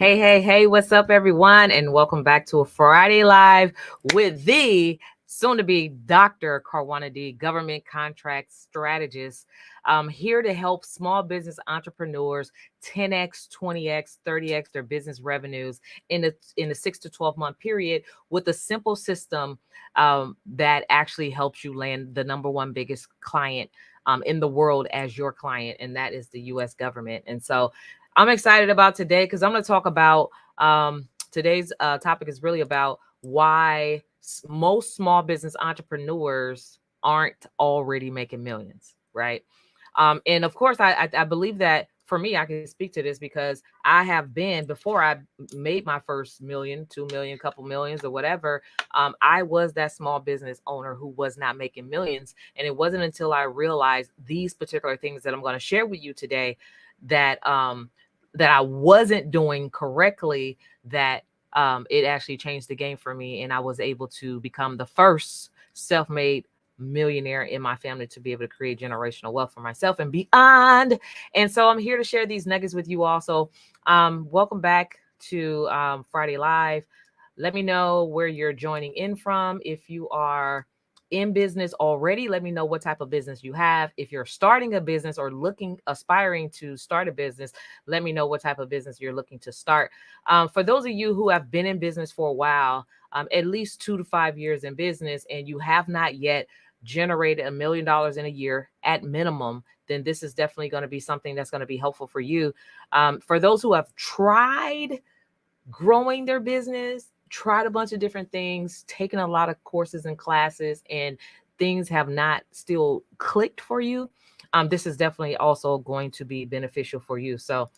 Hey, what's up, everyone? And welcome back to a Friday Live with the soon to be Dr. Karwana D, government contract strategist. I'm here to help small business entrepreneurs 10x, 20x, 30x their business revenues in a 6 to 12 month period with a simple system that actually helps you land the number one biggest client in the world as your client, and that is the US government. And so I'm excited about today because I'm going to talk about today's topic is really about why most small business entrepreneurs aren't already making millions, right? And of course, I believe that for me, I can speak to this because I have been before I made my first million, 2 million, couple millions, or whatever. I was that small business owner who was not making millions, and it wasn't until I realized these particular things that I'm going to share with you today that I wasn't doing correctly, that it actually changed the game for me. And I was able to become the first self-made millionaire in my family to be able to create generational wealth for myself and beyond. And so I'm here to share these nuggets with you also. Welcome back to Friday Live. Let me know where you're joining in from. If you are in business already, let me know what type of business you have. If you're starting a business or aspiring to start a business, let me know what type of business you're looking to start. For those of you who have been in business for a while, at least 2 to 5 years in business, and you have not yet generated $1 million in a year at minimum, then this is definitely going to be something that's going to be helpful for you. For those who have tried growing their business, tried a bunch of different things, taken a lot of courses and classes, and things have not still clicked for you, this is definitely also going to be beneficial for you. So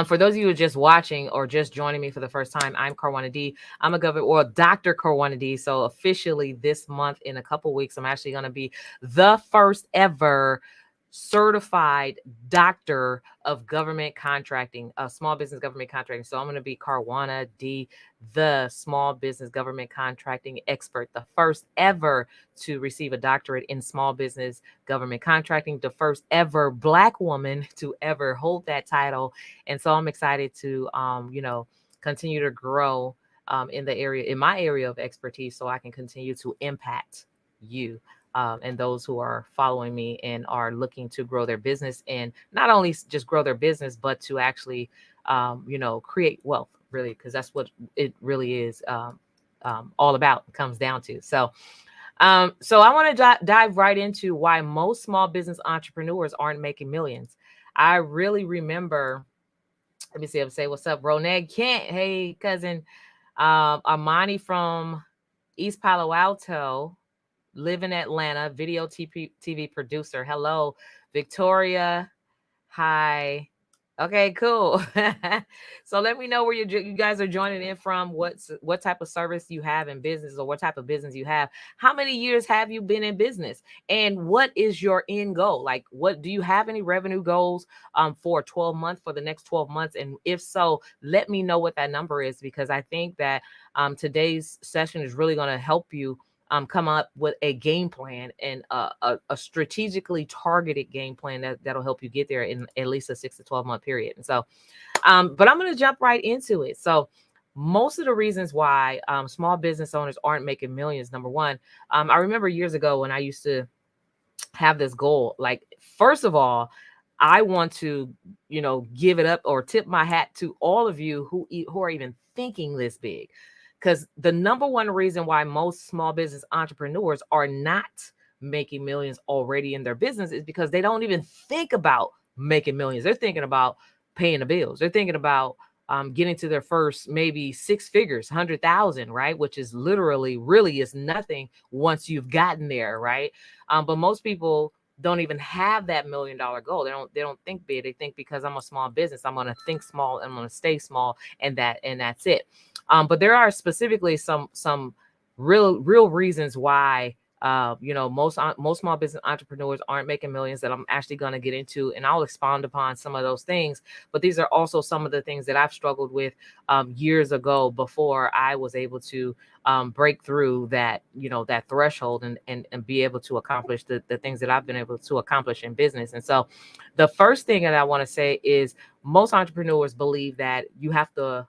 for those of you who are just watching or just joining me for the first time, I'm Karwana D. I'm a government or Dr. Karwana D. So officially this month, in a couple weeks, I'm actually going to be the first ever certified doctor of government contracting, small business government contracting. So I'm going to be Karwana D, the small business government contracting expert, the first ever to receive a doctorate in small business government contracting, the first ever Black woman to ever hold that title. And so I'm excited to, continue to grow in my area of expertise, so I can continue to impact you and those who are following me and are looking to grow their business, and not only just grow their business, but to actually, create wealth, really, because that's what it really is all about, comes down to. So I want to dive right into why most small business entrepreneurs aren't making millions. I really remember, let me see, I'm say what's up, Roneg Kent. Hey, cousin. Armani from East Palo Alto, live in Atlanta, video TV producer. Hello, Victoria. Hi. Okay, cool. So let me know where you guys are joining in from. What type of service you have in business, or what type of business you have. How many years have you been in business, and what is your end goal? Like, what do you have any revenue goals for 12 months, for the next 12 months? And if so, let me know what that number is, because I think that today's session is really going to help you come up with a game plan, and a strategically targeted game plan that'll help you get there in at least a 6 to 12 month period. And so, but I'm going to jump right into it. So most of the reasons why small business owners aren't making millions, number one, I remember years ago when I used to have this goal. Like, first of all, I want to, give it up or tip my hat to all of you who are even thinking this big. Because the number one reason why most small business entrepreneurs are not making millions already in their business is because they don't even think about making millions. They're thinking about paying the bills. They're thinking about getting to their first maybe six figures, 100,000, right? Which is literally really is nothing once you've gotten there, right? But most people don't even have that $1 million goal. They don't think big. They think, because I'm a small business, I'm going to think small and I'm going to stay small, and that's it. But there are specifically some real reasons why Most small business entrepreneurs aren't making millions, that I'm actually going to get into, and I'll expound upon some of those things. But these are also some of the things that I've struggled with years ago, before I was able to break through that, that threshold, and be able to accomplish the things that I've been able to accomplish in business. And so the first thing that I want to say is, most entrepreneurs believe that you have to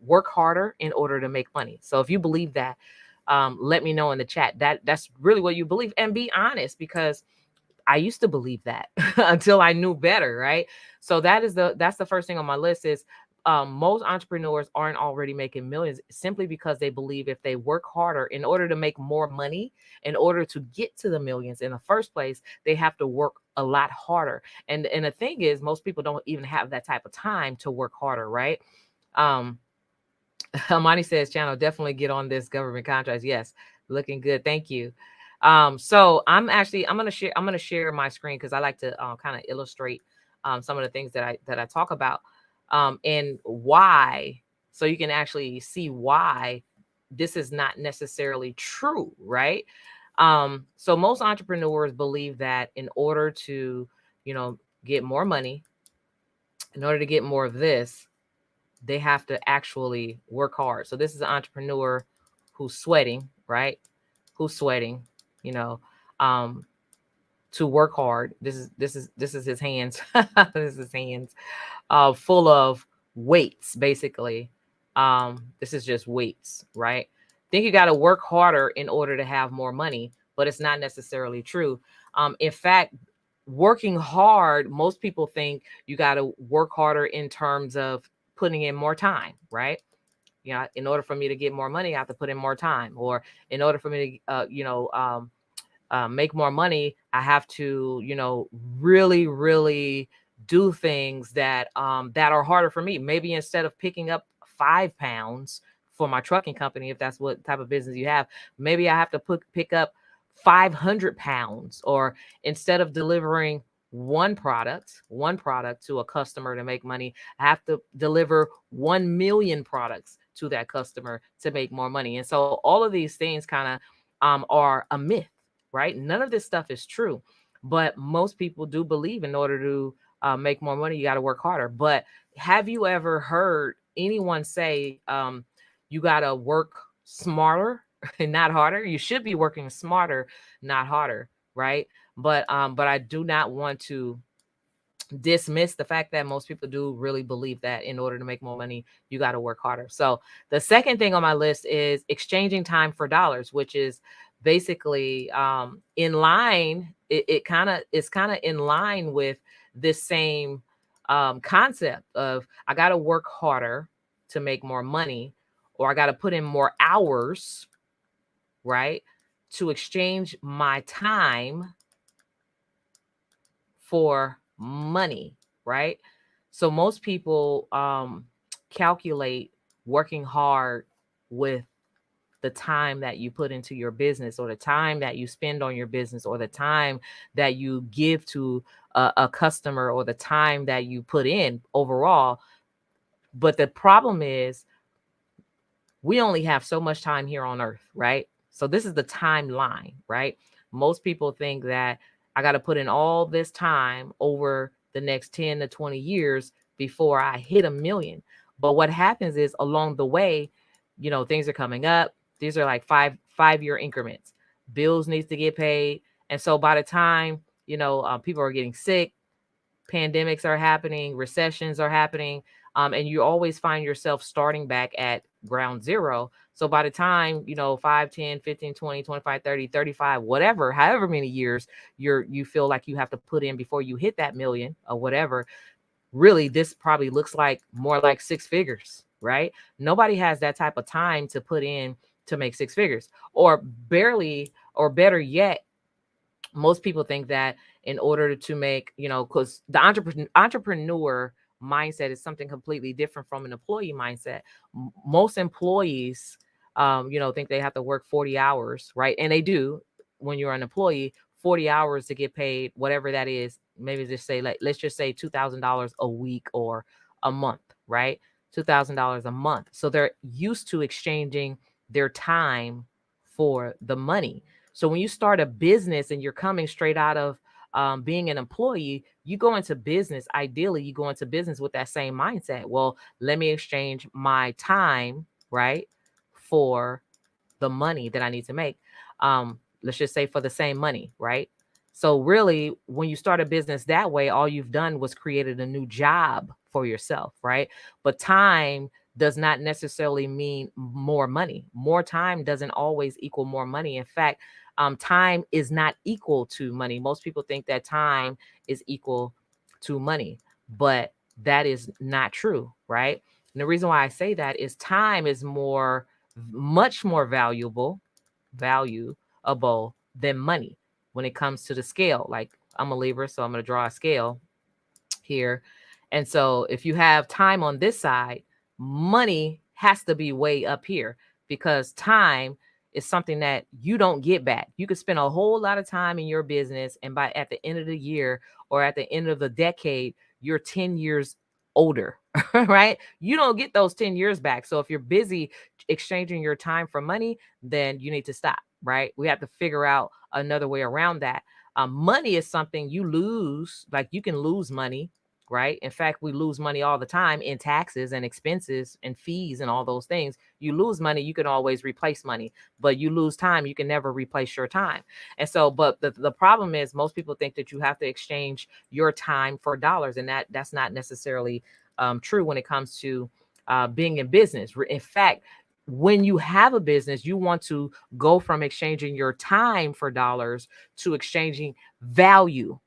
work harder in order to make money. So if you believe that, let me know in the chat that that's really what you believe, and be honest, because I used to believe that until I knew better, right? So that's the first thing on my list is, most entrepreneurs aren't already making millions simply because they believe if they work harder in order to make more money, in order to get to the millions in the first place, they have to work a lot harder. And the thing is, most people don't even have that type of time to work harder, right? Um, Amani says, channel, definitely get on this government contracts. Yes, looking good. Thank you. So I'm gonna share my screen, because I like to kind of illustrate some of the things that I talk about, and why, so you can actually see why this is not necessarily true, right? So most entrepreneurs believe that in order to, get more money, in order to get more of this, they have to actually work hard. So this is an entrepreneur who's sweating, right? Who's sweating, you know, um, to work hard. This is his hands. This is his hands, full of weights, basically. This is just weights, right? Think you got to work harder in order to have more money, but it's not necessarily true. In fact, working hard, most people think you got to work harder in terms of putting in more time, right? In order for me to get more money, I have to put in more time, or in order for me to, make more money, I have to, really, really do things that are harder for me. Maybe instead of picking up 5 pounds for my trucking company, if that's what type of business you have, maybe I have to pick up 500 pounds, or instead of delivering one product to a customer to make money, I have to deliver 1 million products to that customer to make more money. And so all of these things kind of are a myth, right? None of this stuff is true, but most people do believe in order to make more money, you got to work harder. But have you ever heard anyone say you got to work smarter and not harder? You should be working smarter, not harder, right? But I do not want to dismiss the fact that most people do really believe that in order to make more money, you got to work harder. So the second thing on my list is exchanging time for dollars, which is basically in line. It's kind of in line with this same concept of, I got to work harder to make more money, or I got to put in more hours, right, to exchange my time for money, right? So most people calculate working hard with the time that you put into your business, or the time that you spend on your business, or the time that you give to a customer, or the time that you put in overall. But the problem is, we only have so much time here on earth, right? So this is the timeline, right? Most people think that I got to put in all this time over the next 10 to 20 years before I hit a million. But what happens is, along the way, things are coming up. These are like five-year increments. Bills needs to get paid. And so by the time, people are getting sick, pandemics are happening, recessions are happening, and you always find yourself starting back at ground zero. So by the time, 5, 10, 15, 20, 25, 30, 35, whatever, however many years you feel like you have to put in before you hit that million or whatever, really, this probably looks like more like six figures, right? Nobody has that type of time to put in to make six figures, or barely, or better yet, most people think that in order to make, because the entrepreneur mindset is something completely different from an employee mindset. Most employees, think they have to work 40 hours, right? And they do. When you're an employee, 40 hours to get paid, whatever that is. Maybe just say, like, let's just say $2,000 a week or a month, right? $2,000 a month. So they're used to exchanging their time for the money. So when you start a business and you're coming straight out of being an employee, you go into business. Ideally, you go into business with that same mindset. Well, let me exchange my time, right, for the money that I need to make. Let's just say for the same money, right? So really, when you start a business that way, all you've done was created a new job for yourself, right? But time does not necessarily mean more money. More time doesn't always equal more money. In fact, time is not equal to money. Most people think that time is equal to money, but that is not true, right? And the reason why I say that is time is much more valuable than money when it comes to the scale. Like, I'm a Libra, so I'm going to draw a scale here. And so if you have time on this side, money has to be way up here, because time is something that you don't get back. You could spend a whole lot of time in your business, and at the end of the year or at the end of the decade, you're 10 years older, right? You don't get those 10 years back. So if you're busy exchanging your time for money, then you need to stop, right? We have to figure out another way around that. Money is something you lose. Like, you can lose money, right? In fact, we lose money all the time in taxes and expenses and fees and all those things. You lose money, you can always replace money, but you lose time, you can never replace your time. And so, but the problem is, most people think that you have to exchange your time for dollars, and that's not necessarily true when it comes to being in business. In fact, when you have a business, you want to go from exchanging your time for dollars to exchanging value,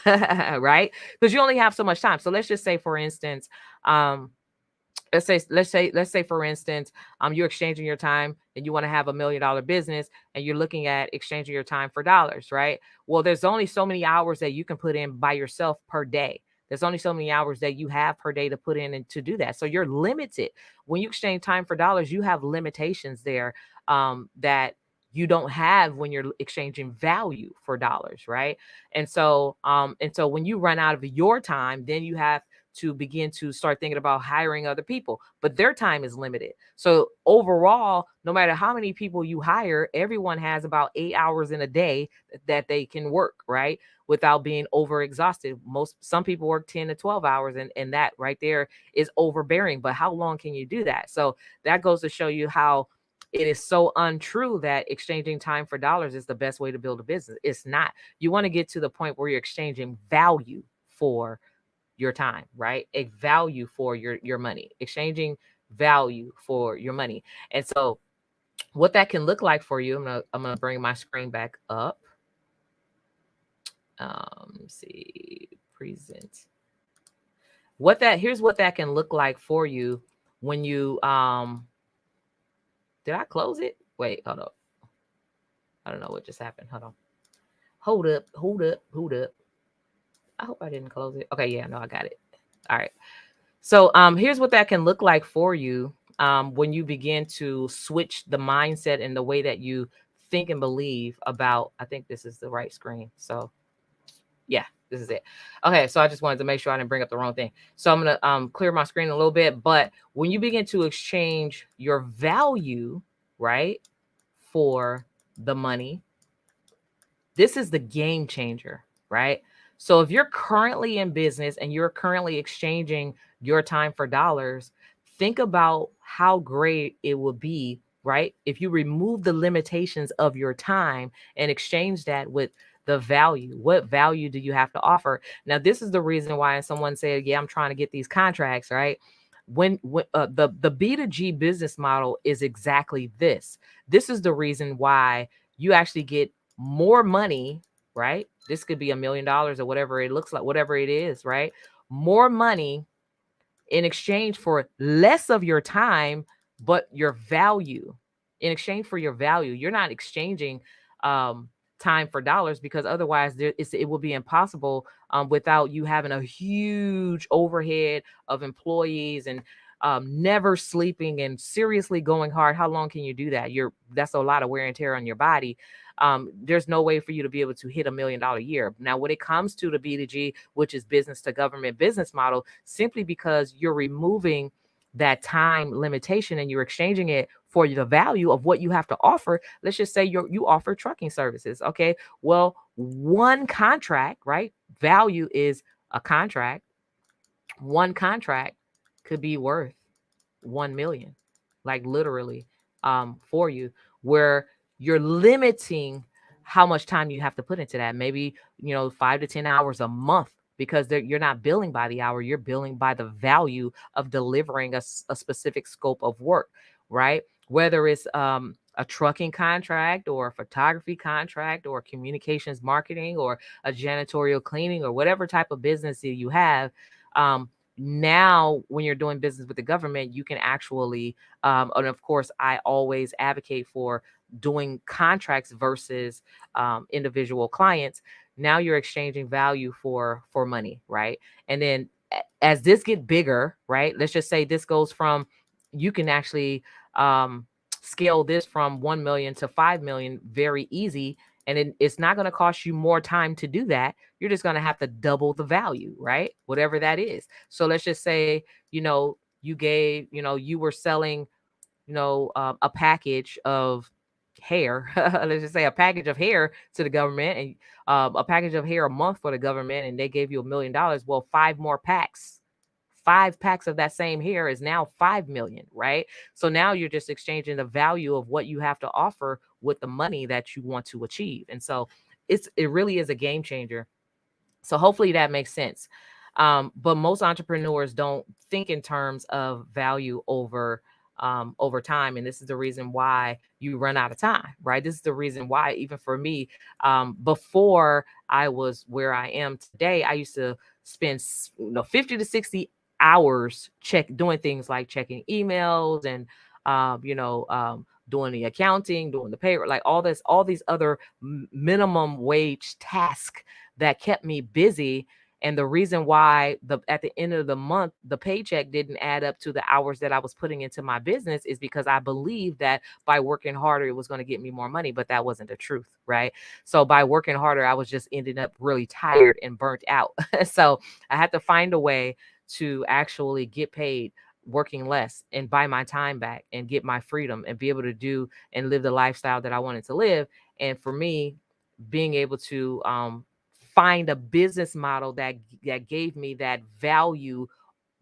right? Because you only have so much time. So let's just say, for instance, let's say for instance, you're exchanging your time and you want to have $1 million business, and you're looking at exchanging your time for dollars, right? Well, there's only so many hours that you can put in by yourself per day. There's only so many hours that you have per day to put in and to do that. So you're limited. When you exchange time for dollars, you have limitations there that you don't have when you're exchanging value for dollars, right? And so when you run out of your time, then you have to begin to start thinking about hiring other people, but their time is limited. So overall, no matter how many people you hire, everyone has about 8 hours in a day that they can work, right, without being overexhausted. Some people work 10 to 12 hours, and that right there is overbearing. But how long can you do that? So that goes to show you how it is so untrue that exchanging time for dollars is the best way to build a business. It's not. You want to get to the point where you're exchanging value for your time, right? A value for your money, exchanging value for your money. And so what that can look like for you, I'm gonna bring my screen back up. Let's see, present. Here's what that can look like for you when you did I close it? Wait, hold up. I don't know what just happened. Hold up. I hope I didn't close it. Okay, yeah, no, I got it. All right. So here's what that can look like for you when you begin to switch the mindset and the way that you think and believe about. I think this is the right screen. So yeah, this is it. Okay, so I just wanted to make sure I didn't bring up the wrong thing. So I'm gonna clear my screen a little bit. But when you begin to exchange your value, right, for the money, this is the game changer, right? So if you're currently in business and you're currently exchanging your time for dollars, think about how great it would be, right, if you remove the limitations of your time and exchange that with the value. What value do you have to offer? Now, this is the reason why someone said, yeah, I'm trying to get these contracts, right? When the B2G business model is exactly this. This is the reason why you actually get more money, right? This could be $1 million or whatever it looks like, whatever it is, right? More money in exchange for less of your time, but your value. In exchange for your value, you're not exchanging time for dollars, because otherwise it will be impossible without you having a huge overhead of employees and never sleeping and seriously going hard. How long can you do that? That's a lot of wear and tear on your body. There's no way for you to be able to hit $1 million a year. Now, when it comes to the B2G, which is business to government business model, simply because you're removing that time limitation and you're exchanging it for the value of what you have to offer. Let's just say you offer trucking services. Okay. Well, one contract, right? Value is a contract. One contract could be worth 1 million, like literally, for you, where you're limiting how much time you have to put into that. Maybe, 5 to 10 hours a month, because you're not billing by the hour, you're billing by the value of delivering a specific scope of work, right? Whether it's a trucking contract or a photography contract or communications marketing or a janitorial cleaning or whatever type of business that you have. Now when you're doing business with the government, you can actually, and of course I always advocate for doing contracts versus individual clients. Now you're exchanging value for money, right? And then as this get bigger, right, let's just say this goes from, you can actually scale this from 1 million to 5 million very easy, and it's not going to cost you more time to do that. You're just going to have to double the value, right? Whatever that is. So let's just say, you were selling, a package of hair. Let's just say a package of hair to the government, and a package of hair a month for the government, and they gave you $1 million. Well, five packs of that same hair is now 5 million, right? So now you're just exchanging the value of what you have to offer with the money that you want to achieve. And so it really is a game changer. So hopefully that makes sense. But most entrepreneurs don't think in terms of value over time, and this is the reason why you run out of time, right? This is the reason why, even for me, before I was where I am today, I used to spend 50 to 60 hours doing things like checking emails and doing the accounting, doing the payroll, like all these other minimum wage tasks that kept me busy. And the reason why at the end of the month, the paycheck didn't add up to the hours that I was putting into my business is because I believed that by working harder, it was going to get me more money. But that wasn't the truth, right? So by working harder, I was just ending up really tired and burnt out. So I had to find a way to actually get paid working less and buy my time back and get my freedom and be able to do and live the lifestyle that I wanted to live. And for me, being able to find a business model that gave me that value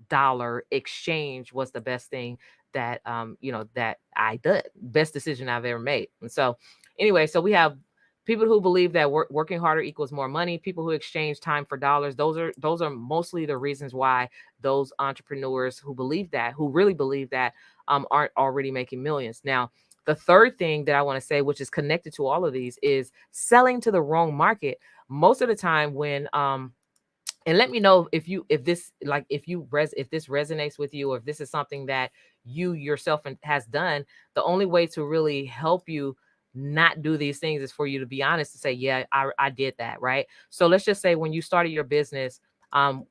dollar exchange was the best thing that I did, best decision I've ever made. And so anyway, so we have people who believe that working harder equals more money, people who exchange time for dollars. Those are mostly the reasons why those entrepreneurs who really believe that aren't already making millions. Now, the third thing that I want to say, which is connected to all of these, is selling to the wrong market. Most of the time when and let me know if this resonates with you, or if this is something that you yourself has done. The only way to really help you not do these things is for you to be honest, to say, yeah, I did that, right? So let's just say when you started your business,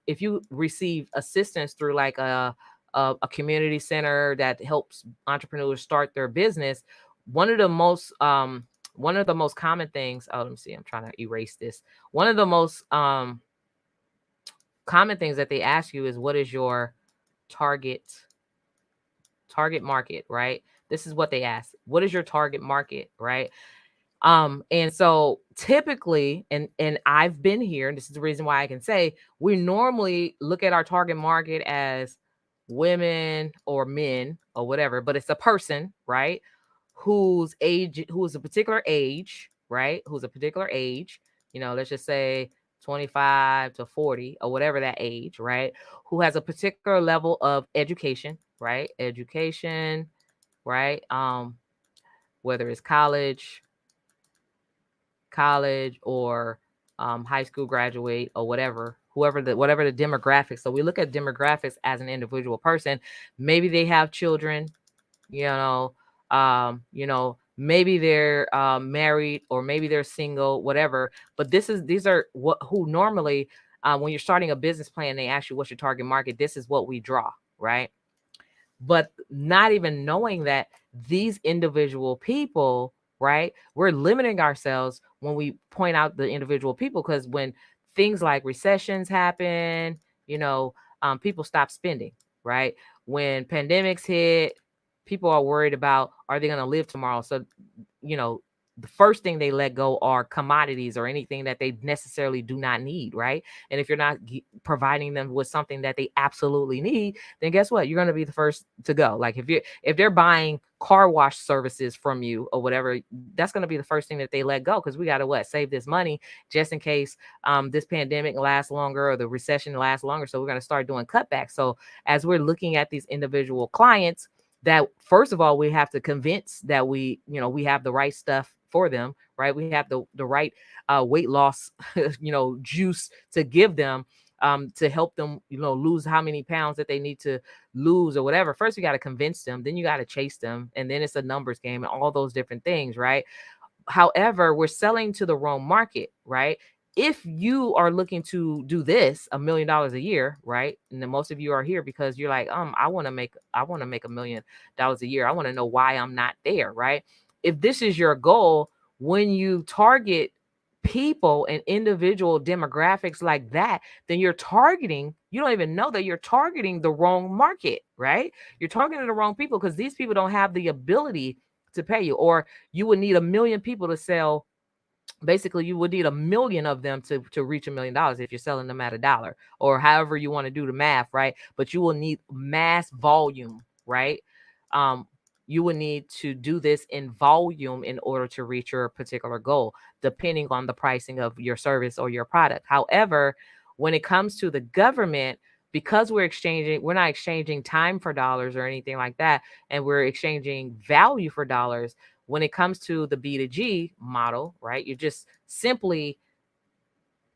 if you receive assistance through like a community center that helps entrepreneurs start their business, one of the most common things, oh, let me see, I'm trying to erase this. One of the most common things that they ask you is, what is your target market, right? This is what they ask. What is your target market, right? And so typically, and I've been here, and this is the reason why I can say, we normally look at our target market as women or men or whatever, but it's a person, right? Who is a particular age, right? Who's a particular age, let's just say 25 to 40 or whatever that age, right? Who has a particular level of education, right? Education, right? Whether it's college or high school graduate or whatever the demographics. So we look at demographics as an individual person. Maybe they have children, you know maybe they're married, or maybe they're single, whatever. But these are who normally, when you're starting a business plan, they ask you what's your target market. This is what we draw, right? But not even knowing that these individual people, right, we're limiting ourselves when we point out the individual people, because when things like recessions happen, people stop spending, right? When pandemics hit, people are worried about, are they going to live tomorrow? So, you know, the first thing they let go are commodities or anything that they necessarily do not need, right? And if you're not providing them with something that they absolutely need, then guess what? You're going to be the first to go. Like if they're buying car wash services from you or whatever, that's going to be the first thing that they let go, because we got to save this money just in case this pandemic lasts longer or the recession lasts longer. So we're going to start doing cutbacks. So as we're looking at these individual clients, that first of all, we have to convince that we have the right stuff for them, right? We have the right weight loss, juice to give them, to help them, lose how many pounds that they need to lose or whatever. First, you got to convince them, then you got to chase them, and then it's a numbers game and all those different things, right? However, we're selling to the wrong market, right? If you are looking to do this $1 million a year, right? And then most of you are here because you're like, I want to make $1 million a year. I want to know why I'm not there, right? If this is your goal, when you target people and individual demographics like that, then you don't even know that you're targeting the wrong market, right? You're targeting the wrong people, because these people don't have the ability to pay you. Or you would need 1 million people to sell. Basically, you would need 1 million of them to reach $1 million if you're selling them at $1, or however you want to do the math, right? But you will need mass volume, right? You will need to do this in volume in order to reach your particular goal, depending on the pricing of your service or your product. However, when it comes to the government, because we're not exchanging time for dollars or anything like that, and we're exchanging value for dollars. When it comes to the B2G model, right, you're just simply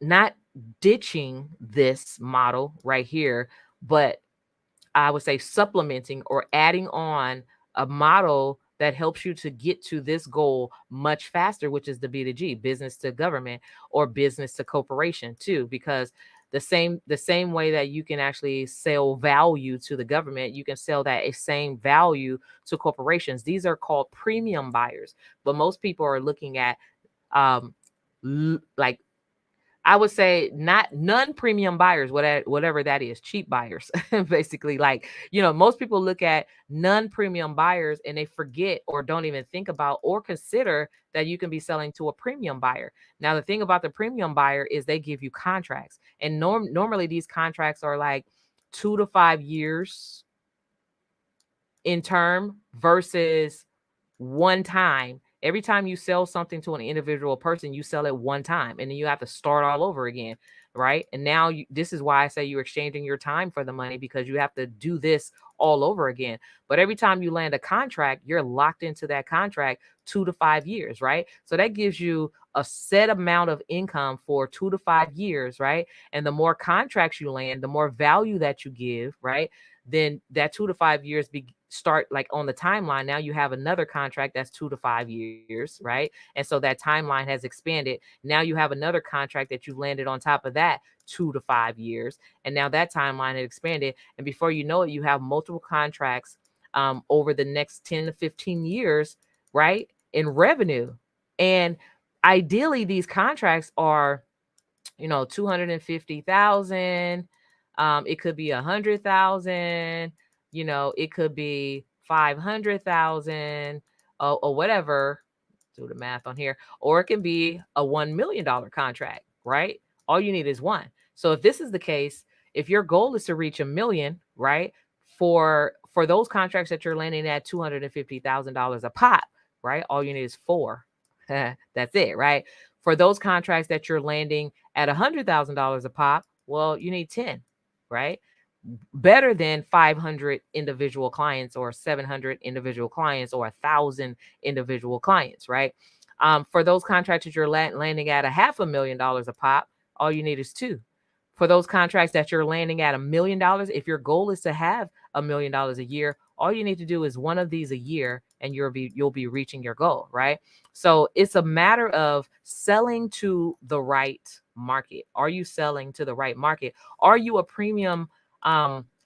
not ditching this model right here, but I would say supplementing or adding on a model that helps you to get to this goal much faster, which is the B2G, business to government, or business to corporation too, because the same way that you can actually sell value to the government, you can sell that same value to corporations. These are called premium buyers, but most people are looking at um like, I would say, not non-premium buyers, whatever that is, cheap buyers, basically. Like, most people look at non-premium buyers and they forget or don't even think about or consider that you can be selling to a premium buyer. Now, the thing about the premium buyer is they give you contracts, and normally these contracts are like 2 to 5 years in term versus one time. Every time you sell something to an individual person, you sell it one time, and then you have to start all over again, right? And now this is why I say you're exchanging your time for the money, because you have to do this all over again. But every time you land a contract, you're locked into that contract 2 to 5 years, right? So that gives you a set amount of income for 2 to 5 years, right? And the more contracts you land, the more value that you give, right? Then that 2 to 5 years start like on the timeline. Now you have another contract that's 2 to 5 years, right? And so that timeline has expanded. Now you have another contract that you've landed on top of that, 2 to 5 years. And now that timeline has expanded. And before you know it, you have multiple contracts over the next 10 to 15 years, right? In revenue. And ideally, these contracts are 250,000. It could be 100,000. It could be 500,000, or whatever. Do the math on here. Or it can be a $1 million contract, right? All you need is one. So if this is the case, if your goal is to reach 1 million, right? For those contracts that you're landing at $250,000 a pop, right? All you need is 4. That's it, right? For those contracts that you're landing at $100,000 a pop, well, you need 10, right? Better than 500 individual clients, or 700 individual clients, or 1,000 individual clients, right? For those contracts that you're landing at $500,000 a pop, all you need is 2. For those contracts that you're landing at $1 million, if your goal is to have $1 million a year, all you need to do is one of these a year, and you'll be reaching your goal, right? So it's a matter of selling to the right market. Are you selling to the right market? Are you a premium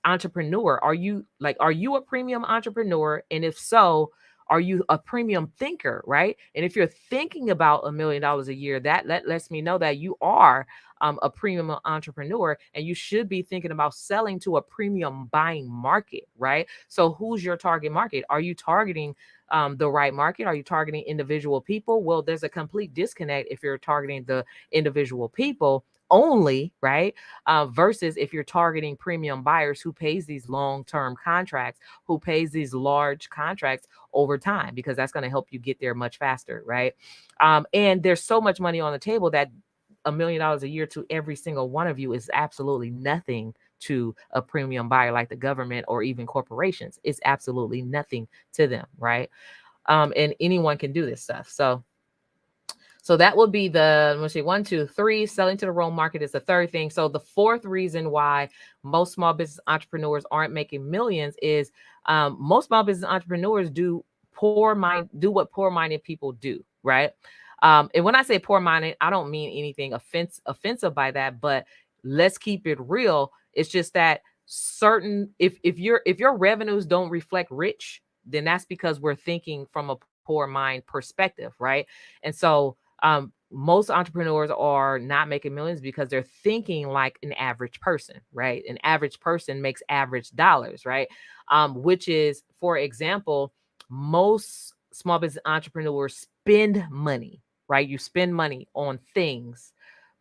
entrepreneur? Are you a premium entrepreneur? And if so, Are you a premium thinker, right? And if you're thinking about $1 million a year, that lets me know that you are a premium entrepreneur, and you should be thinking about selling to a premium buying market, right? So who's your target market? Are you targeting the right market? Are you targeting individual people? Well, there's a complete disconnect if you're targeting the individual people only, right? Versus if you're targeting premium buyers who pays these long-term contracts, who pays these large contracts over time, because that's going to help you get there much faster, right? And there's so much money on the table that $1 million a year to every single one of you is absolutely nothing to a premium buyer like the government or even corporations. It's absolutely nothing to them, right? And anyone can do this stuff. So that would be the, let's see, 1, 2, 3. Selling to the wrong market is the third thing. So the fourth reason why most small business entrepreneurs aren't making millions is most small business entrepreneurs do what poor-minded people do, right? And when I say poor-minded, I don't mean anything offensive by that, but let's keep it real. It's just that if your revenues don't reflect rich, then that's because we're thinking from a poor mind perspective, right? And so most entrepreneurs are not making millions because they're thinking like an average person, right? An average person makes average dollars, right? Which is, for example, most small business entrepreneurs spend money, right? You spend money on things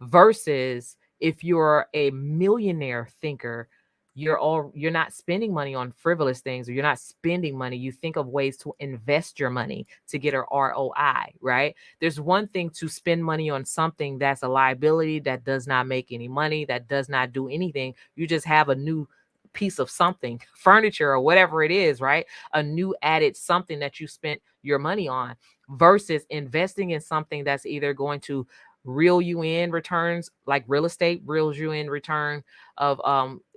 versus if you're a millionaire thinker, you're not spending money on frivolous things, or you're not spending money. You think of ways to invest your money to get a ROI, right? There's one thing to spend money on something that's a liability, that does not make any money, that does not do anything. You just have a new piece of something, furniture or whatever it is, right? A new added something that you spent your money on, versus investing in something that's either going to reel you in returns, like real estate reels you in return of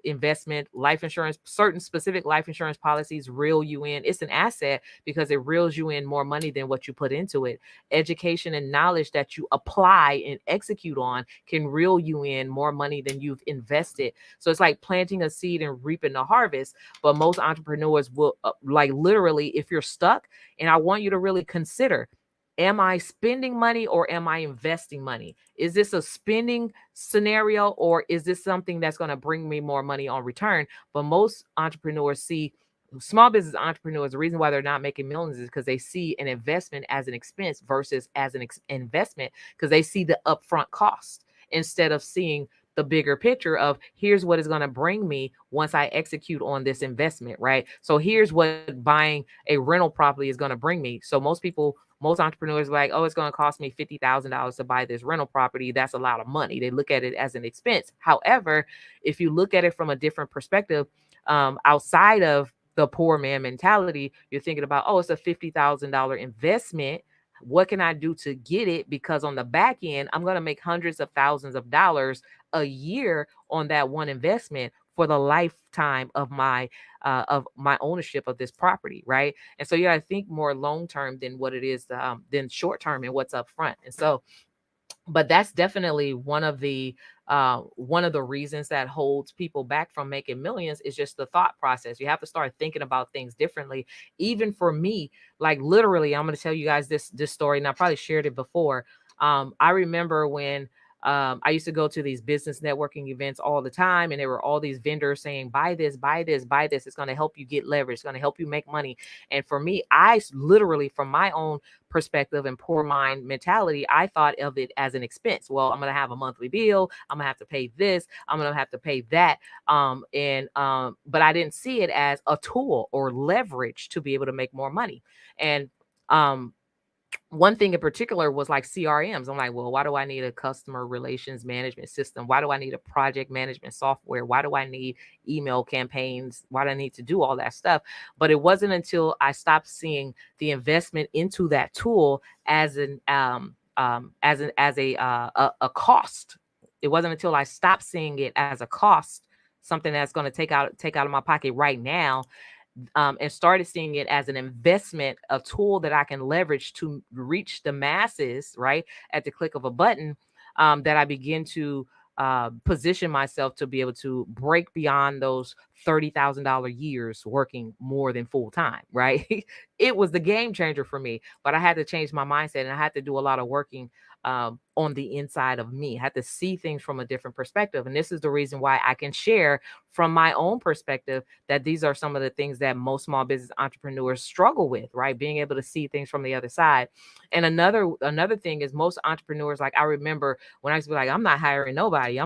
investment, life insurance, certain specific life insurance policies reel you in. It's an asset because it reels you in more money than what you put into it. Education and knowledge that you apply and execute on can reel you in more money than you've invested. So it's like planting a seed and reaping the harvest. But most entrepreneurs will, like literally, if you're stuck, and I want you to really consider, am I spending money or am I investing money? Is this a spending scenario, or is this something that's going to bring me more money on return? But most entrepreneurs see, small business entrepreneurs, the reason why they're not making millions is because they see an investment as an expense versus as an investment, because they see the upfront cost instead of seeing the bigger picture of, here's what is going to bring me once I execute on this investment, right? So here's what buying a rental property is going to bring me. So most entrepreneurs are like, oh, it's going to cost me $50,000 to buy this rental property. That's a lot of money. They look at it as an expense. However, if you look at it from a different perspective, outside of the poor man mentality, you're thinking about, oh, it's a $50,000 investment. What can I do to get it? Because on the back end, I'm going to make hundreds of thousands of dollars a year on that one investment for the lifetime of my ownership of this property, right? And so you got to think more long term than what it is than short term and what's up front. And so, but that's definitely one of the reasons that holds people back from making millions, is just the thought process. You have to start thinking about things differently. Even for me, like literally, I'm going to tell you guys this story, and I probably shared it before. I remember when I used to go to these business networking events all the time, and there were all these vendors saying, buy this, buy this, buy this. It's going to help you get leverage. It's going to help you make money. And for me, I literally, from my own perspective and poor mind mentality, I thought of it as an expense. Well, I'm going to have a monthly bill. I'm going to have to pay this. I'm going to have to pay that. But I didn't see it as a tool or leverage to be able to make more money. And one thing in particular was like CRMs. I'm like, well, why do I need a customer relations management system? Why do I need a project management software? Why do I need email campaigns? Why do I need to do all that stuff? But it wasn't until I stopped seeing the investment into that tool as a cost. It wasn't until I stopped seeing it as a cost, something that's going to take out of my pocket right now, and started seeing it as an investment, a tool that I can leverage to reach the masses, right, at the click of a button, that I begin to position myself to be able to break beyond those $30,000 years working more than full time, right? It was the game changer for me, but I had to change my mindset and I had to do a lot of working on the inside of me. I had to see things from a different perspective. And this is the reason why I can share from my own perspective that these are some of the things that most small business entrepreneurs struggle with, right? Being able to see things from the other side. And another thing is most entrepreneurs, like I remember when I used to be like, I'm not hiring nobody.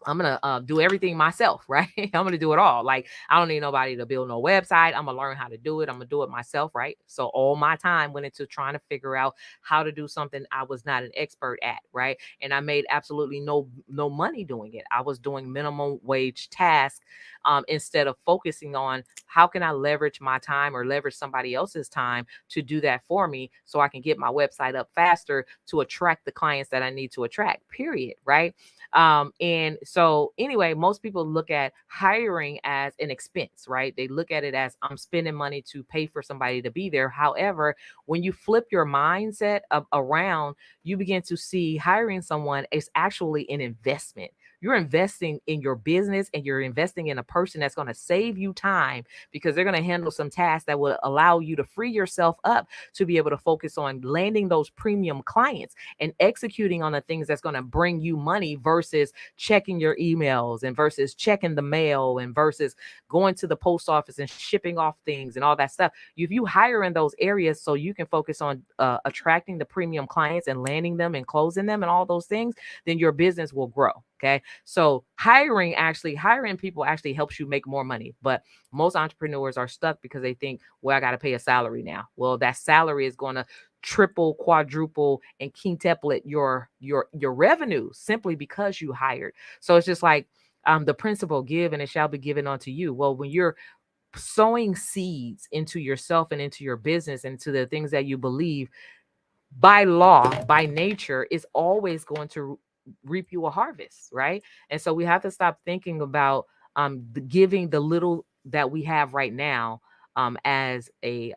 I'm gonna do everything myself, right? I'm gonna do it all. Like I don't need nobody to build no website. I'm gonna learn how to do it. I'm gonna do it myself, right? So all my time went into trying to figure out how to do something I was not an expert at, right? And I made absolutely no money doing it. I was doing minimum wage tasks instead of focusing on how can I leverage my time or leverage somebody else's time to do that for me, so I can get my website up faster to attract the clients that I need to attract. Period, right? And so anyway, most people look at hiring as an expense, right? They look at it as I'm spending money to pay for somebody to be there. However, when you flip your mindset around, you begin to see hiring someone is actually an investment. You're investing in your business and you're investing in a person that's going to save you time because they're going to handle some tasks that will allow you to free yourself up to be able to focus on landing those premium clients and executing on the things that's going to bring you money versus checking your emails and versus checking the mail and versus going to the post office and shipping off things and all that stuff. If you hire in those areas so you can focus on attracting the premium clients and landing them and closing them and all those things, then your business will grow. Okay. So hiring people actually helps you make more money. But most entrepreneurs are stuck because they think, well, I got to pay a salary now. Well, that salary is going to triple, quadruple, and quintuple your revenue simply because you hired. So it's just like the principle, give and it shall be given unto you. Well, when you're sowing seeds into yourself and into your business and to the things that you believe, by law, by nature, is always going to reap you a harvest, right? And so we have to stop thinking about giving the little that we have right now as a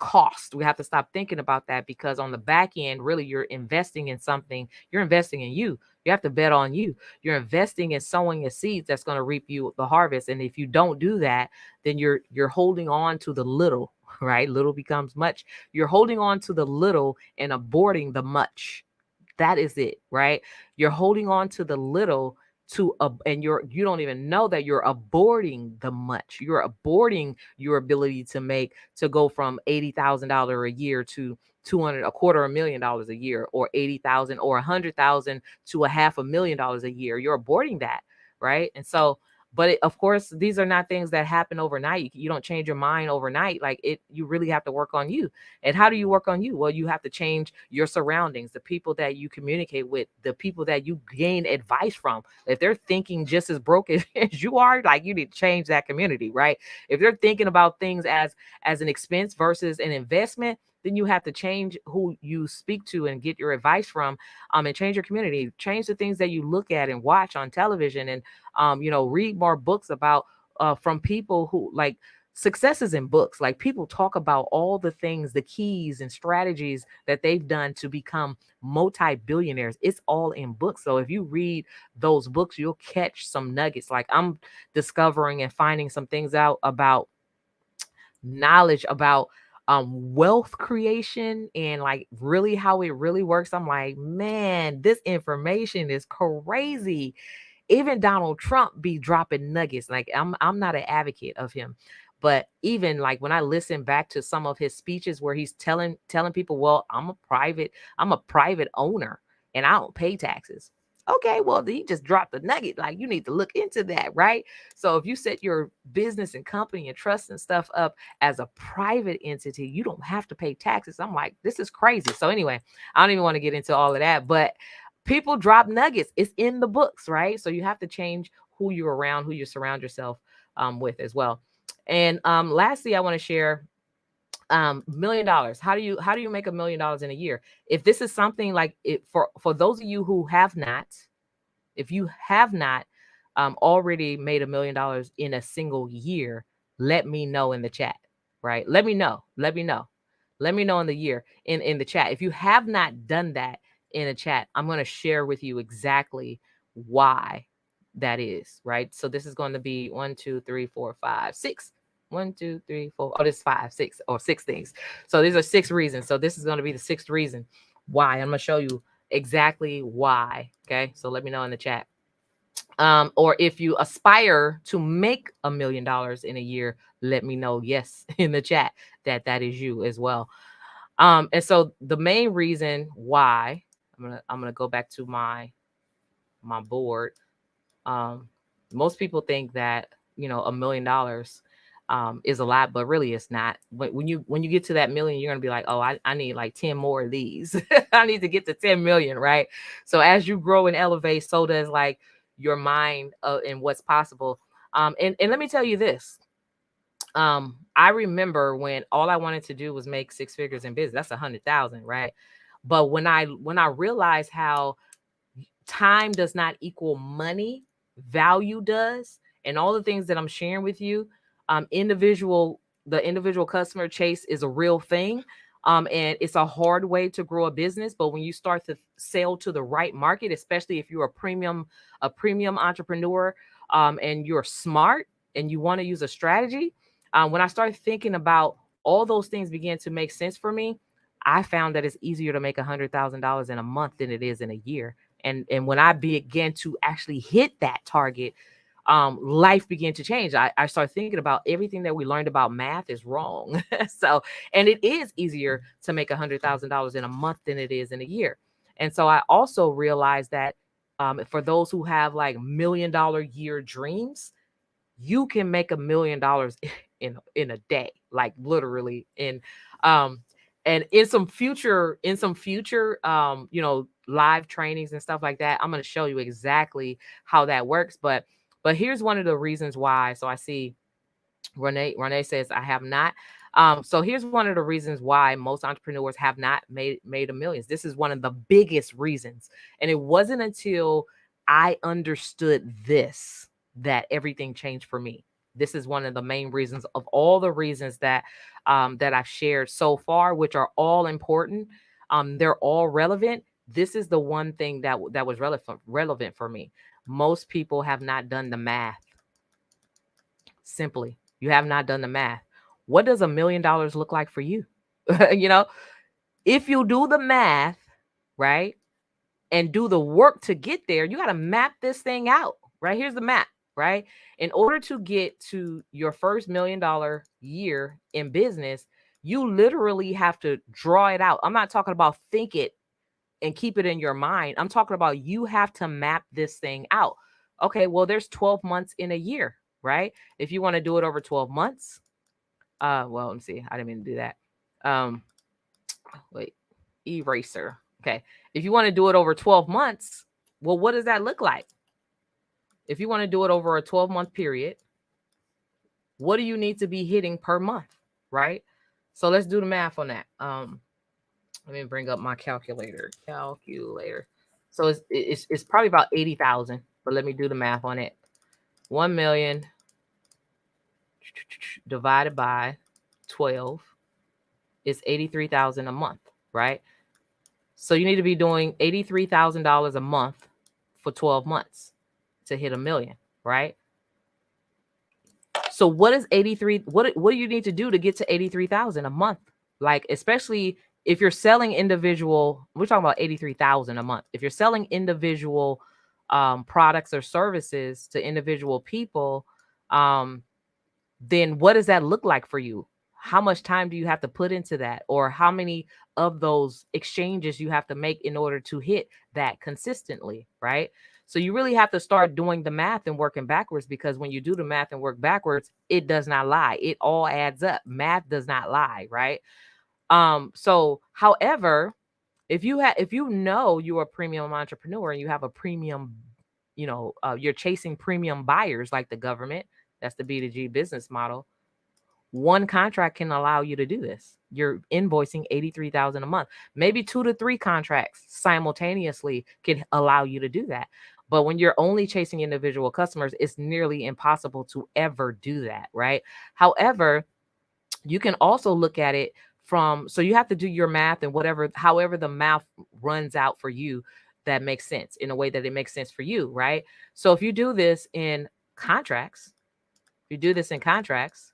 cost. We have to stop thinking about that because on the back end, really, you're investing in something. You're investing in you. You have to bet on you. You're investing in sowing a seeds that's going to reap you the harvest. And if you don't do that, then you're holding on to the little, right? Little becomes much. You're holding on to the little and aborting the much. That is it, right? You're holding on to the little and you don't even know that you're aborting the much. You're aborting your ability to go from $80,000 a year to 200, a quarter of $1 million a year, or 80,000 or 100,000 to a $500,000 a year. You're aborting that, right? And so but of course, these are not things that happen overnight. You don't change your mind overnight. Like you really have to work on you. And how do you work on you? Well, you have to change your surroundings, the people that you communicate with, the people that you gain advice from. If they're thinking just as broke as you are, like you need to change that community, right? If they're thinking about things as an expense versus an investment, then you have to change who you speak to and get your advice from, and change your community, change the things that you look at and watch on television, and read more books about from people who like successes in books. Like people talk about all the things, the keys and strategies that they've done to become multi-billionaires. It's all in books. So if you read those books, you'll catch some nuggets. Like I'm discovering and finding some things out about knowledge about wealth creation and like really how it really works. I'm like, man, this information is crazy. Even Donald Trump be dropping nuggets. Like I'm not an advocate of him, but even like when I listen back to some of his speeches where he's telling people, well, I'm a private owner and I don't pay taxes. Okay, well, he just dropped the nugget. Like you need to look into that, right? So if you set your business and company and trust and stuff up as a private entity, you don't have to pay taxes. I'm like, this is crazy. So anyway, I don't even want to get into all of that, but people drop nuggets. It's in the books, right? So you have to change who you're around, who you surround yourself with as well. And lastly, I want to share $1 million. How do you make $1 million in a year? If this is something like it for those of you who have not, if you have not already made $1 million in a single year, let me know in the chat, right? Let me know. Let me know. Let me know in the year in the chat. If you have not done that in a chat, I'm going to share with you exactly why that is, right? So this is going to be 1, 2, 3, 4, 5, 6. 1, 2, 3, 4. Oh, this is 5, 6, or 6 things. So these are 6 reasons. So this is going to be the 6th reason why. I'm going to show you exactly why. Okay. So let me know in the chat. Or if you aspire to make $1 million in a year, let me know, yes, in the chat that is you as well. And so the main reason why I'm gonna go back to my board. Most people think that $1 million is a lot, but really it's not. When you get to that million, you're gonna be like, oh, I need like 10 more of these. I need to get to 10 million, right? So as you grow and elevate, so does like your mind and what's possible. And let me tell you this. I remember when all I wanted to do was make 6 figures in business. That's 100,000, right? But when I realized how time does not equal money, value does, and all the things that I'm sharing with you, the individual customer chase is a real thing. And it's a hard way to grow a business. But when you start to sell to the right market, especially if you're a premium entrepreneur, and you're smart and you want to use a strategy, when I started thinking about all those things began to make sense for me, I found that it's easier to make $100,000 in a month than it is in a year. And when I began to actually hit that target, life began to change. I started thinking about everything that we learned about math is wrong. So, and it is easier to make $100,000 in a month than it is in a year. And so I also realized that for those who have like $1 million year dreams, you can make $1 million in a day, like literally. Um and in some future live trainings and stuff like that, I'm going to show you exactly how that works. But here's one of the reasons why. So I see Renee says I have not. So here's one of the reasons why most entrepreneurs have not made a millions. This is one of the biggest reasons. And it wasn't until I understood this that everything changed for me. This is one of the main reasons of all the reasons that I've shared so far, which are all important. They're all relevant. This is the one thing that was relevant for me. Most people have not done the math. Simply, you have not done the math. What does $1 million look like for you? If you do the math, right, and do the work to get there, you got to map this thing out, right? Here's the map, right? In order to get to your first $1 million year in business, you literally have to draw it out. I'm not talking about think it and keep it in your mind. I'm talking about you have to map this thing out. Okay, well, there's 12 months in a year, right? If you want to do it over 12 months, well, let me see. I didn't mean to do that. Wait, eraser. Okay. If you want to do it over 12 months, well, what does that look like? If you want to do it over a 12-month period, what do you need to be hitting per month, right? So let's do the math on that. Let me bring up my calculator. So it's probably about 80,000, but let me do the math on it. 1 million divided by 12 is 83,000 a month, right? So you need to be doing $83,000 a month for 12 months to hit $1 million, right? So what is 83? What do you need to do to get to 83,000 a month? Like, especially if you're selling individual, we're talking about 83,000 a month. If you're selling individual products or services to individual people, then what does that look like for you? How much time do you have to put into that? Or how many of those exchanges you have to make in order to hit that consistently, right? So you really have to start doing the math and working backwards, because when you do the math and work backwards, it does not lie. It all adds up. Math does not lie, right? So however, if you're a premium entrepreneur and you have a premium, you're chasing premium buyers like the government, that's the B2G business model. One contract can allow you to do this. You're invoicing 83,000 a month. Maybe 2 to 3 contracts simultaneously can allow you to do that. But when you're only chasing individual customers, it's nearly impossible to ever do that, right? However, you can also look at it so you have to do your math and however the math runs out for you. that makes sense, in a way that it makes sense for you, right? So if you do this in contracts, if you do this in contracts,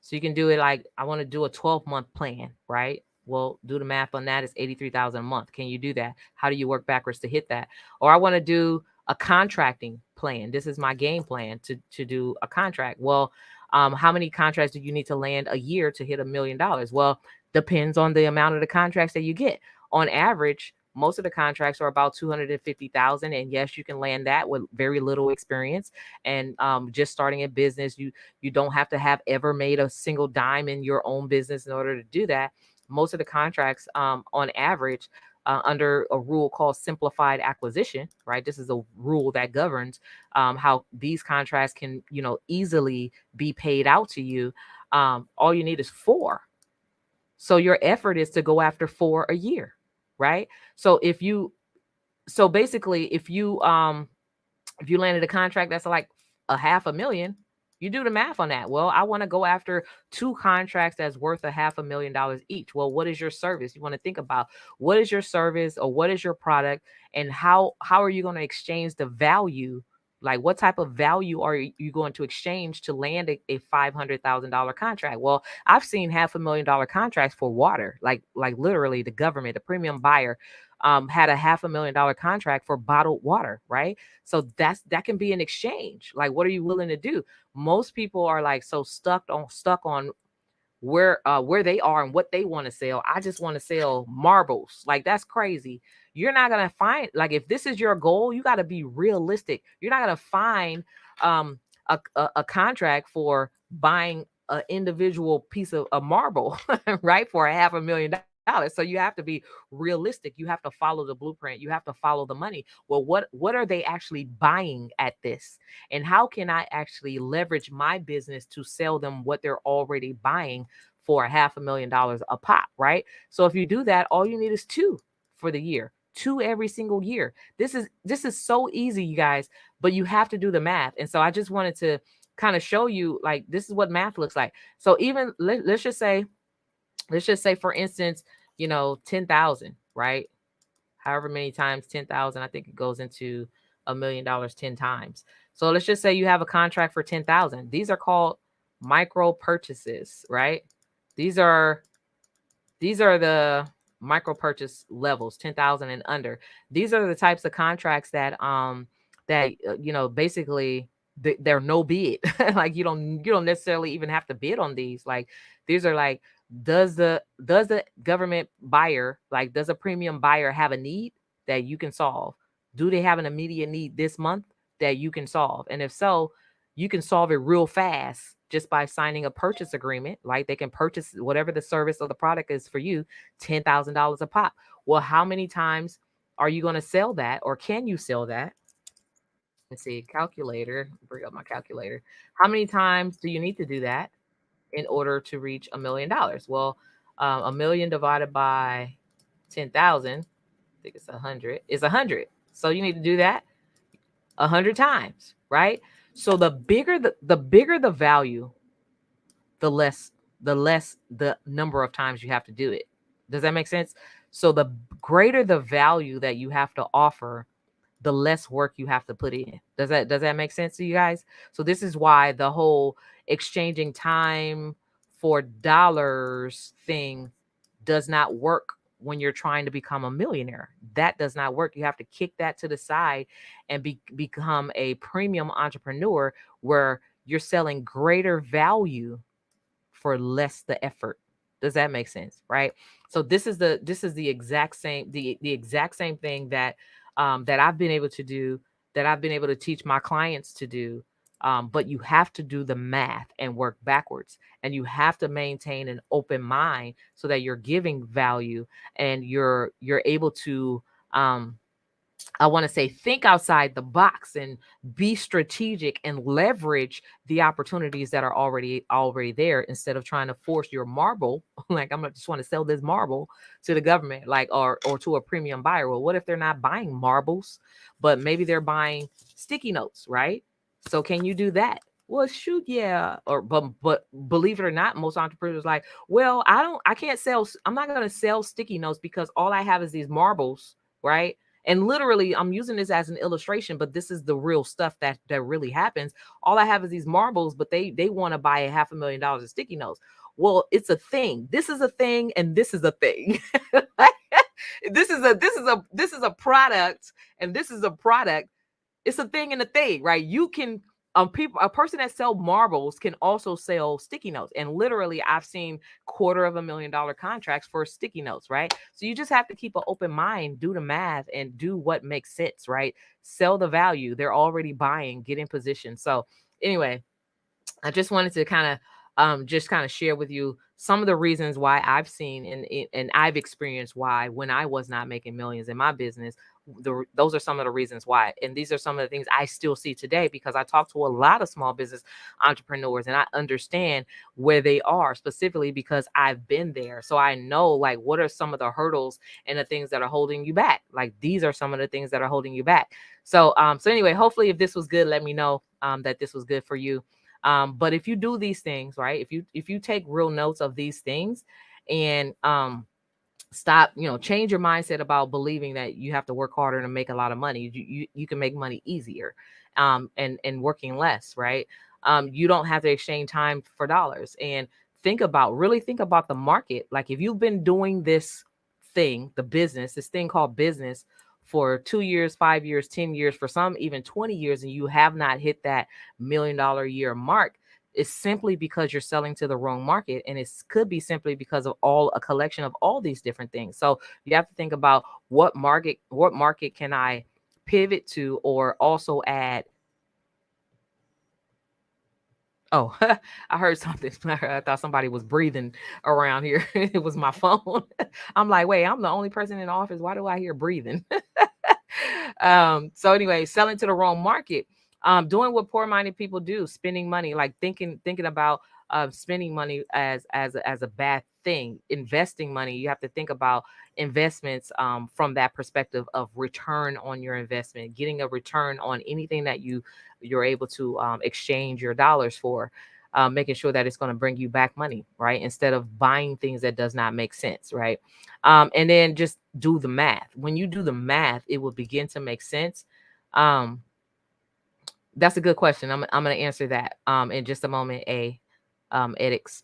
so you can do it like, I want to do a 12-month plan, right? Well, do the math on that. It's 83,000 a month. Can you do that? How do you work backwards to hit that? Or I want to do a contracting plan. This is my game plan to do a contract. Well, how many contracts do you need to land a year to hit $1 million? Well, depends on the amount of the contracts that you get. On average, most of the contracts are about 250,000, and yes, you can land that with very little experience and just starting a business. You don't have to have ever made a single dime in your own business in order to do that. Most of the contracts, on average, under a rule called simplified acquisition, right? This is a rule that governs how these contracts can, easily be paid out to you. All you need is 4. So your effort is to go after 4 a year, right? So basically, if you landed a contract that's like a $500,000, you do the math on that. Well, I want to go after 2 contracts that's worth a $500,000 each. Well, what is your service? You want to think about, what is your service, or what is your product, and how are you going to exchange the value? Like, what type of value are you going to exchange to land a $500,000 contract? Well, I've seen $500,000 contracts for water, like literally the government, the premium buyer, had a $500,000 contract for bottled water, right? So that can be an exchange. Like, what are you willing to do? Most people are like so stuck on where they are and what they want to sell. I just want to sell marbles. Like, that's crazy. You're not gonna find, like, if this is your goal, you got to be realistic. You're not gonna find a contract for buying an individual piece of a marble, right, for a $500,000. So you have to be realistic. You have to follow the blueprint. You have to follow the money. Well, what are they actually buying at this? And how can I actually leverage my business to sell them what they're already buying for a $500,000 a pop, right? So if you do that, all you need is 2 for the year. 2 every single year. This is so easy, you guys, but you have to do the math. And so I just wanted to kind of show you, like, this is what math looks like. So even let's just say, for instance, 10,000, right? However many times 10,000, I think it goes into $1 million 10 times. So let's just say you have a contract for 10,000. These are called micro purchases, right? These are the micro purchase levels, 10,000 and under. These are the types of contracts that basically they're no bid. Like, you don't necessarily even have to bid on these. Like, these are like, does the government buyer, like, does a premium buyer have a need that you can solve? Do they have an immediate need this month that you can solve? And if so, you can solve it real fast just by signing a purchase agreement. Like, they can purchase whatever the service or the product is for you, $10,000 a pop. Well, how many times are you going to sell that, or can you sell that? Let's see, calculator, bring up my calculator. How many times do you need to do that in order to reach $1 million? Well, 1 million divided by 10,000, I think it's 100, is 100. So you need to do that 100 times, right? So the bigger the value, the less the number of times you have to do it. Does that make sense? So the greater the value that you have to offer, the less work you have to put in. Does that make sense to you guys? So this is why the whole exchanging time for dollars thing does not work when you're trying to become a millionaire. That does not work. You have to kick that to the side and become a premium entrepreneur where you're selling greater value for less the effort. Does that make sense? Right. So this is the exact same, the exact same thing that that I've been able to do, that I've been able to teach my clients to do. But you have to do the math and work backwards, and you have to maintain an open mind so that you're giving value and you're able to I want to say, think outside the box and be strategic and leverage the opportunities that are already there, instead of trying to force your marble. Like, I'm just want to sell this marble to the government, like, or to a premium buyer. Well, what if they're not buying marbles, but maybe they're buying sticky notes, right? So can you do that? Well, shoot, yeah. Or but believe it or not, most entrepreneurs like, well, I'm not gonna sell sticky notes because all I have is these marbles, right? And literally, I'm using this as an illustration, but this is the real stuff that really happens. All I have is these marbles, but they want to buy $500,000 of sticky notes. Well, it's a thing. This is a thing, and this is a thing. This is a product, and this is a product. It's a thing and a thing, right? You can a person that sell marbles can also sell sticky notes. And literally, I've seen $250,000 contracts for sticky notes, right? So you just have to keep an open mind, do the math, and do what makes sense, right? Sell the value. They're already buying, get in position. So anyway, I just wanted to kind of just kind of share with you some of the reasons why I've seen and I've experienced why when I was not making millions in my business. Those are some of the reasons why, and these are some of the things I still see today because I talk to a lot of small business entrepreneurs and I understand where they are specifically because I've been there. So I know like what are some of the hurdles and the things that are holding you back. Like these are some of the things that are holding you back. So anyway, hopefully if this was good, let me know that this was good for you. But if you do these things, right, if you take real notes of these things and stop, change your mindset about believing that you have to work harder to make a lot of money. You can make money easier and working less, right? You don't have to exchange time for dollars. And really think about the market. Like if you've been doing this thing, this thing called business for 2 years, 5 years, 10 years, for some even 20 years, and you have not hit that $1 million a year mark, it's simply because you're selling to the wrong market. And it could be simply because of a collection of all these different things. So you have to think about what market can I pivot to or also add. Oh, I heard something. I thought somebody was breathing around here. It was my phone. I'm like, wait, I'm the only person in the office. Why do I hear breathing? So anyway, selling to the wrong market, doing what poor-minded people do, spending money, like thinking about spending money as a bad thing. Investing money, you have to think about investments from that perspective of return on your investment, getting a return on anything that you're able to exchange your dollars for. Making sure that it's going to bring you back money, right? Instead of buying things that does not make sense, right? And then just do the math. When you do the math, it will begin to make sense. Um, that's a good question. I'm going to answer that in just a moment. Edix.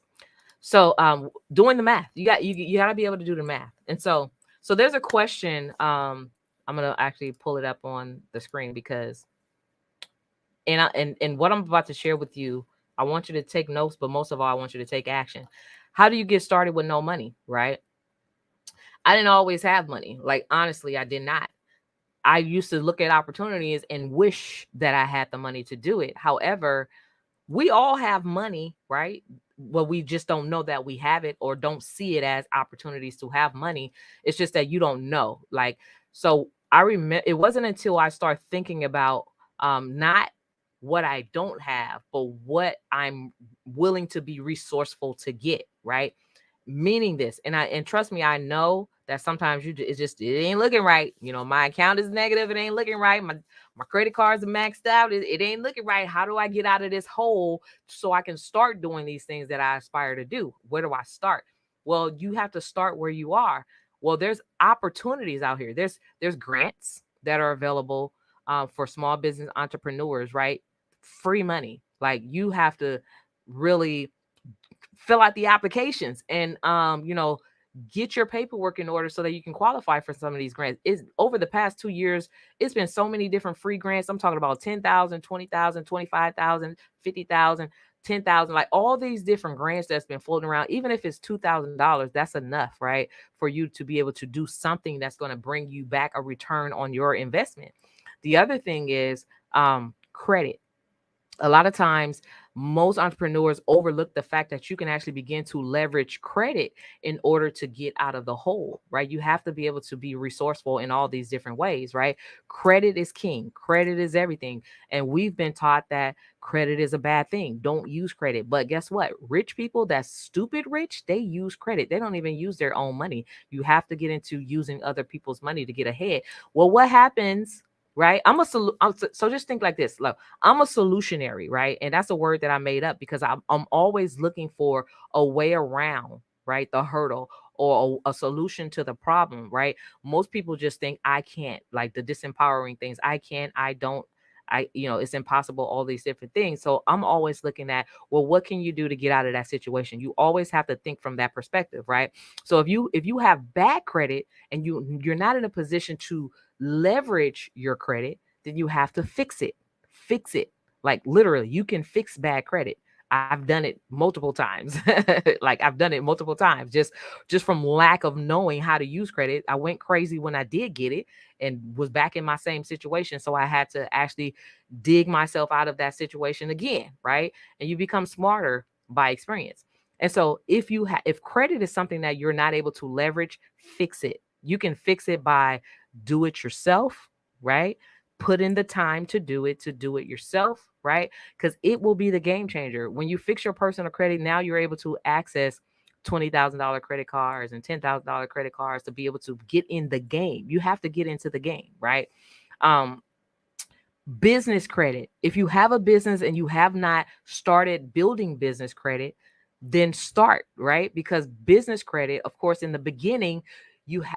So doing the math, you got to be able to do the math. And so there's a question. I'm going to actually pull it up on the screen because and what I'm about to share with you, I want you to take notes, but most of all, I want you to take action. How do you get started with no money, right? I didn't always have money. Like, honestly, I did not. I used to look at opportunities and wish that I had the money to do it. However, we all have money, right? Well, we just don't know that we have it or don't see it as opportunities to have money. It's just that you don't know. Like, so I remember it wasn't until I started thinking about not what I don't have, but what I'm willing to be resourceful to get, right? Meaning this, and trust me, I know that sometimes it ain't looking right. My account is negative, it ain't looking right. My credit cards are maxed out, it ain't looking right. How do I get out of this hole so I can start doing these things that I aspire to do? Where do I start? Well, you have to start where you are. Well, there's opportunities out here. There's grants that are available for small business entrepreneurs, right? Free money. Like, you have to really fill out the applications and get your paperwork in order so that you can qualify for some of these grants. Is over the past 2 years, it's been so many different free grants. I'm talking about 10,000, 20,000, 25,000, 50,000, 10,000, like all these different grants that's been floating around. Even if it's $2,000, that's enough, right? For you to be able to do something that's going to bring you back a return on your investment. The other thing is credit. A lot of times, most entrepreneurs overlook the fact that you can actually begin to leverage credit in order to get out of the hole, right? You have to be able to be resourceful in all these different ways, right? Credit is king. Credit is everything. And we've been taught that credit is a bad thing. Don't use credit. But guess what? Rich people, that's stupid rich, they use credit. They don't even use their own money. You have to get into using other people's money to get ahead. Well, what happens? Right? So just think like this. Look, I'm a solutionary, right? And that's a word that I made up because I'm always looking for a way around, right, the hurdle, or a solution to the problem, right? Most people just think I can't, like the disempowering things. I can't, I don't, it's impossible, all these different things. So I'm always looking at, well, what can you do to get out of that situation? You always have to think from that perspective, right? So if you have bad credit and you're not in a position to leverage your credit, then you have to fix it. Fix it. Like literally, you can fix bad credit. I've done it multiple times. Like I've done it multiple times just from lack of knowing how to use credit. I went crazy when I did get it and was back in my same situation. So I had to actually dig myself out of that situation again, right? And you become smarter by experience. And so if credit is something that you're not able to leverage, fix it. You can fix it by do it yourself, right? Put in the time to do it yourself, right? Because it will be the game changer. When you fix your personal credit, now you're able to access $20,000 credit cards and $10,000 credit cards to be able to get in the game. You have to get into the game, right? Um, Business credit. If you have a business and you have not started building business credit, then start, right? Because business credit, of course, in the beginning,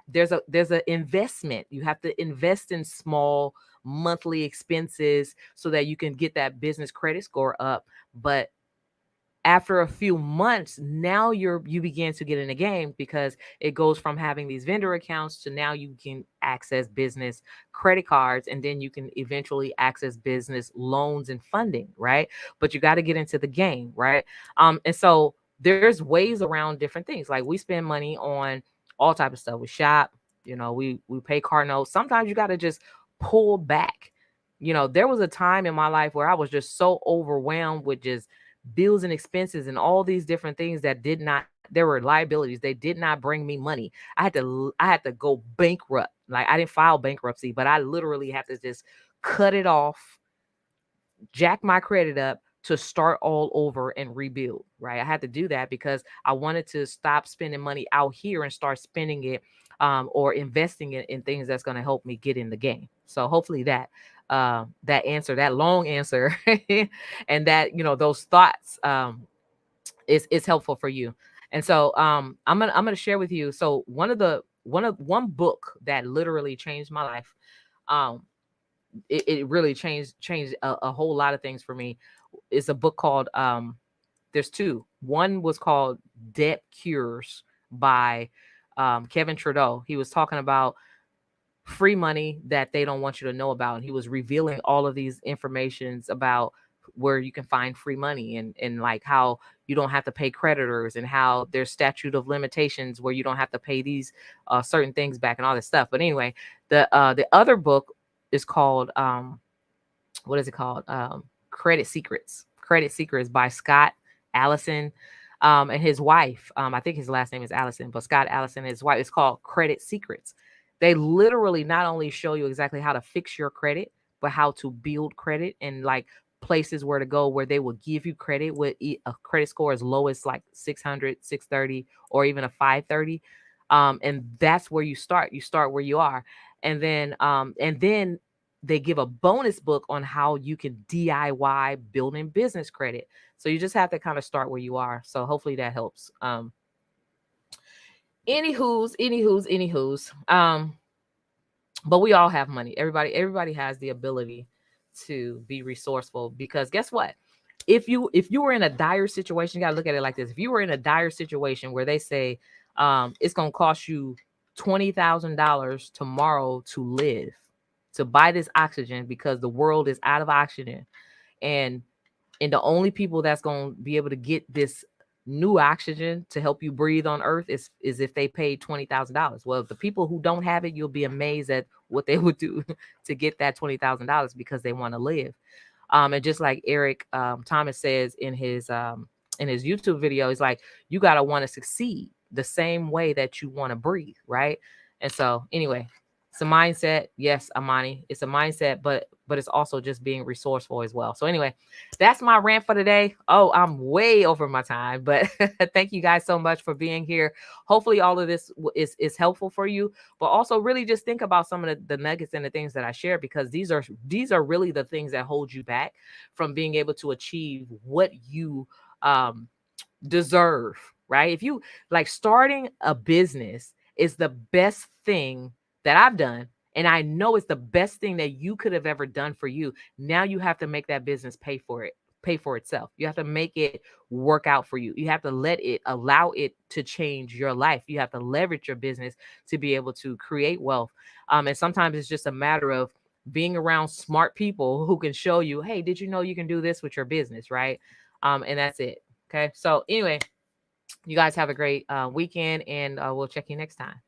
there's a investment. You have to invest in small monthly expenses so that you can get that business credit score up. But after a few months, now you begin to get in the game, because it goes from having these vendor accounts to now you can access business credit cards, and then you can eventually access business loans and funding, right? But you got to get into the game, right? And so there's ways around different things. Like we spend money on all type of stuff. We shop, we pay car notes. Sometimes you got to just pull back. There was a time in my life where I was just so overwhelmed with just bills and expenses and all these different things that did not, there were liabilities, they did not bring me money. I had to go bankrupt. Like I didn't file bankruptcy, but I literally had to just cut it off, jack my credit up to start all over and rebuild, right? I had to do that because I wanted to stop spending money out here and start spending it, or investing it in things that's going to help me get in the game. So hopefully that long answer, and that, those thoughts, is helpful for you. And so I'm gonna share with you. So one book that literally changed my life. Um, it really changed a whole lot of things for me. It's a book called there's two. One was called Debt Cures by Kevin Trudeau. He was talking about free money that they don't want you to know about, and he was revealing all of these informations about where you can find free money, and like how you don't have to pay creditors, and how there's statute of limitations where you don't have to pay these certain things back and all this stuff. But anyway, the other book is called what is it called? Credit Secrets by Scott Allison, and his wife. I think his last name is Allison, but Scott Allison and his wife. It's called Credit Secrets. They literally not only show you exactly how to fix your credit, but how to build credit, and like places where to go where they will give you credit with a credit score as low as like 600, 630, or even a 530. And that's where you start. You start where you are. And then they give a bonus book on how you can DIY building business credit. So you just have to kind of start where you are. So hopefully that helps. Anywho's. But we all have money. Everybody has the ability to be resourceful, because guess what? If you were in a dire situation, you gotta look at it like this. If you were in a dire situation where they say it's gonna cost you $20,000 tomorrow to live, to buy this oxygen because the world is out of oxygen, and the only people that's going to be able to get this new oxygen to help you breathe on earth is if they paid $20,000. Well, the people who don't have it, you'll be amazed at what they would do to get that $20,000, because they want to live. And just like Eric Thomas says in his YouTube video, he's like, you got to want to succeed the same way that you want to breathe, right? And so anyway, it's a mindset. Yes, Amani, it's a mindset, but it's also just being resourceful as well. So anyway, that's my rant for today. Oh, I'm way over my time, but thank you guys so much for being here. Hopefully all of this is helpful for you, but also really just think about some of the nuggets and the things that I share, because these are really the things that hold you back from being able to achieve what you deserve. right? If you like, starting a business is the best thing that I've done. And I know it's the best thing that you could have ever done for you. Now you have to make that business pay for itself. You have to make it work out for you. You have to allow it to change your life. You have to leverage your business to be able to create wealth. And sometimes it's just a matter of being around smart people who can show you, hey, did you know you can do this with your business, right? And that's it. Okay. So anyway, you guys have a great weekend, and we'll check you next time.